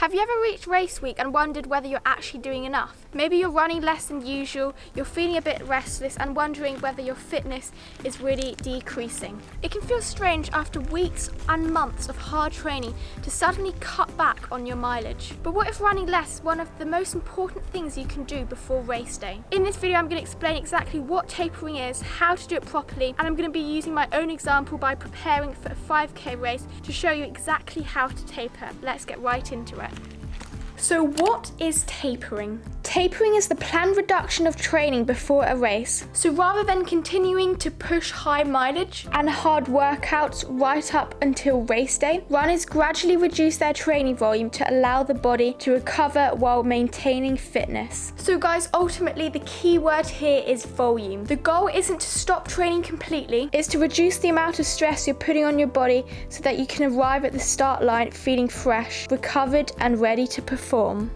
Have you ever reached race week and wondered whether you're actually doing enough? Maybe you're running less than usual, you're feeling a bit restless and wondering whether your fitness is really decreasing. It can feel strange after weeks and months of hard training to suddenly cut back on your mileage. But what if running less is one of the most important things you can do before race day? In this video, I'm going to explain exactly what tapering is, how to do it properly, and I'm going to be using my own example by preparing for a 5k race to show you exactly how to taper. Let's get right into it. So what is tapering? Tapering is the planned reduction of training before a race. So rather than continuing to push high mileage and hard workouts right up until race day, runners gradually reduce their training volume to allow the body to recover while maintaining fitness. So guys, ultimately the key word here is volume. The goal isn't to stop training completely, it's to reduce the amount of stress you're putting on your body so that you can arrive at the start line feeling fresh, recovered and ready to perform.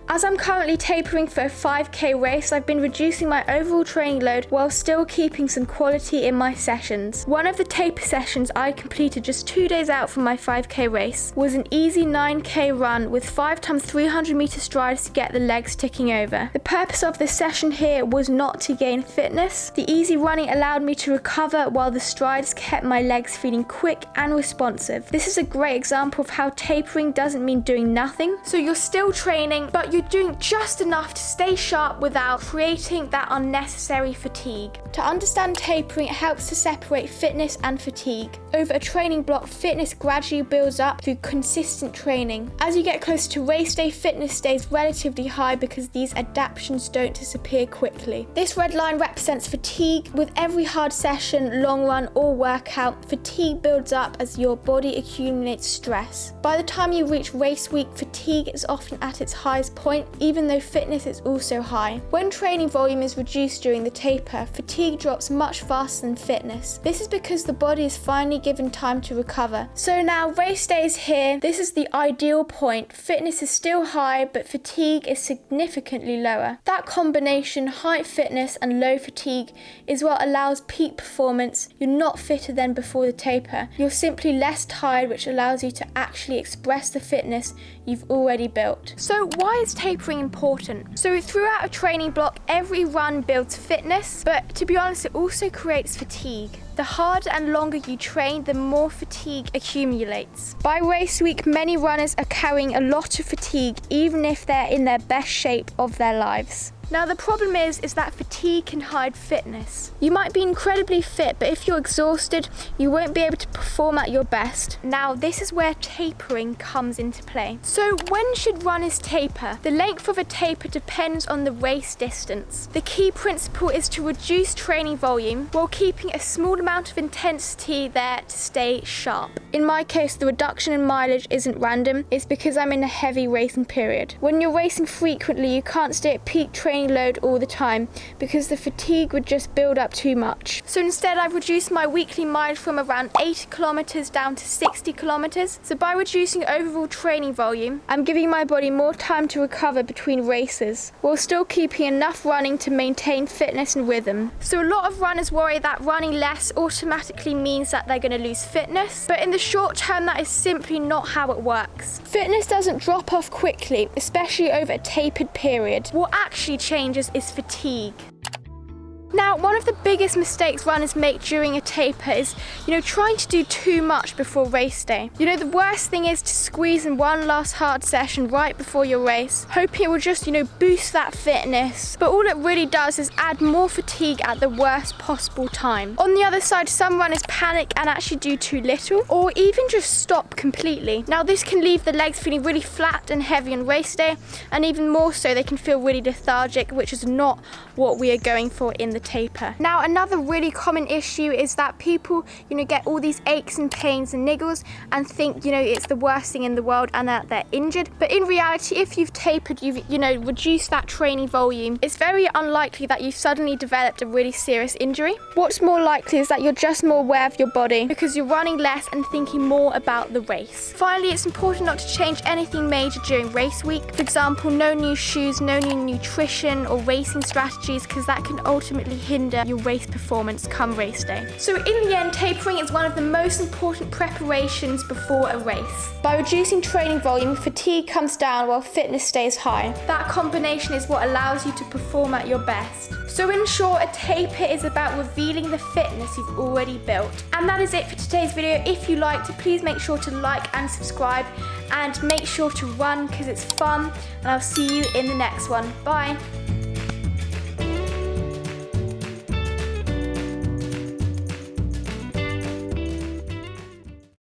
As I'm currently tapering for a 5k race, I've been reducing my overall training load while still keeping some quality in my sessions. One of the taper sessions I completed just 2 days out from my 5k race was an easy 9k run with 5 times 300 meter strides to get the legs ticking over. The purpose of this session here was not to gain fitness. The easy running allowed me to recover while the strides kept my legs feeling quick and responsive. This is a great example of how tapering doesn't mean doing nothing. So you're still training, but you're doing just enough to stay sharp without creating that unnecessary fatigue. To understand tapering, it helps to separate fitness and fatigue. Over a training block, fitness gradually builds up through consistent training. As you get closer to race day, fitness stays relatively high because these adaptations don't disappear quickly. This red line represents fatigue. With every hard session, long run or workout, fatigue builds up as your body accumulates stress. By the time you reach race week, fatigue is often at its highest point, even though fitness is also high. When training volume is reduced during the taper, fatigue drops much faster than fitness. This is because the body is finally given time to recover. So now race day is here. This is the ideal point. Fitness is still high, but fatigue is significantly lower. That combination, high fitness and low fatigue, is what allows peak performance. You're not fitter than before the taper. You're simply less tired, which allows you to actually express the fitness you've already built. So why is tapering important? So throughout a training block, every run builds fitness, but to be honest, it also creates fatigue. The harder and longer you train, the more fatigue accumulates. By race week, many runners are carrying a lot of fatigue, even if they're in their best shape of their lives. Now the problem is that fatigue can hide fitness. You might be incredibly fit, but if you're exhausted, you won't be able to perform at your best. Now this is where tapering comes into play. So when should runners taper? The length of a taper depends on the race distance. The key principle is to reduce training volume while keeping a small amount of intensity there to stay sharp. In my case, the reduction in mileage isn't random, it's because I'm in a heavy racing period. When you're racing frequently, you can't stay at peak training load all the time because the fatigue would just build up too much. So instead, I've reduced my weekly mileage from around 80 kilometers down to 60 kilometers. So by reducing overall training volume, I'm giving my body more time to recover between races while still keeping enough running to maintain fitness and rhythm. So a lot of runners worry that running less automatically means that they're going to lose fitness, but in the short term, that is simply not how it works. Fitness doesn't drop off quickly, especially over a tapered period. What actually changes is fatigue. Now, one of the biggest mistakes runners make during a taper is, trying to do too much before race day. The worst thing is to squeeze in one last hard session right before your race, hoping it will just, boost that fitness. But all it really does is add more fatigue at the worst possible time. On the other side, some runners panic and actually do too little, or even just stop completely. Now, this can leave the legs feeling really flat and heavy on race day, and even more so, they can feel really lethargic, which is not what we are going for in the taper. Now, another really common issue is that people, get all these aches and pains and niggles and think, it's the worst thing in the world and that they're injured. But in reality, if you've tapered, you've, reduced that training volume, it's very unlikely that you've suddenly developed a really serious injury. What's more likely is that you're just more aware of your body because you're running less and thinking more about the race. Finally, it's important not to change anything major during race week. For example, no new shoes, no new nutrition or racing strategies, because that can ultimately directly hinder your race performance come race day. So in the end, tapering is one of the most important preparations before a race. By reducing training volume, fatigue comes down while fitness stays high. That combination is what allows you to perform at your best. So in short, a taper is about revealing the fitness you've already built. And that is it for today's video. If you liked it, please make sure to like and subscribe, and make sure to run because it's fun, and I'll see you in the next one. Bye.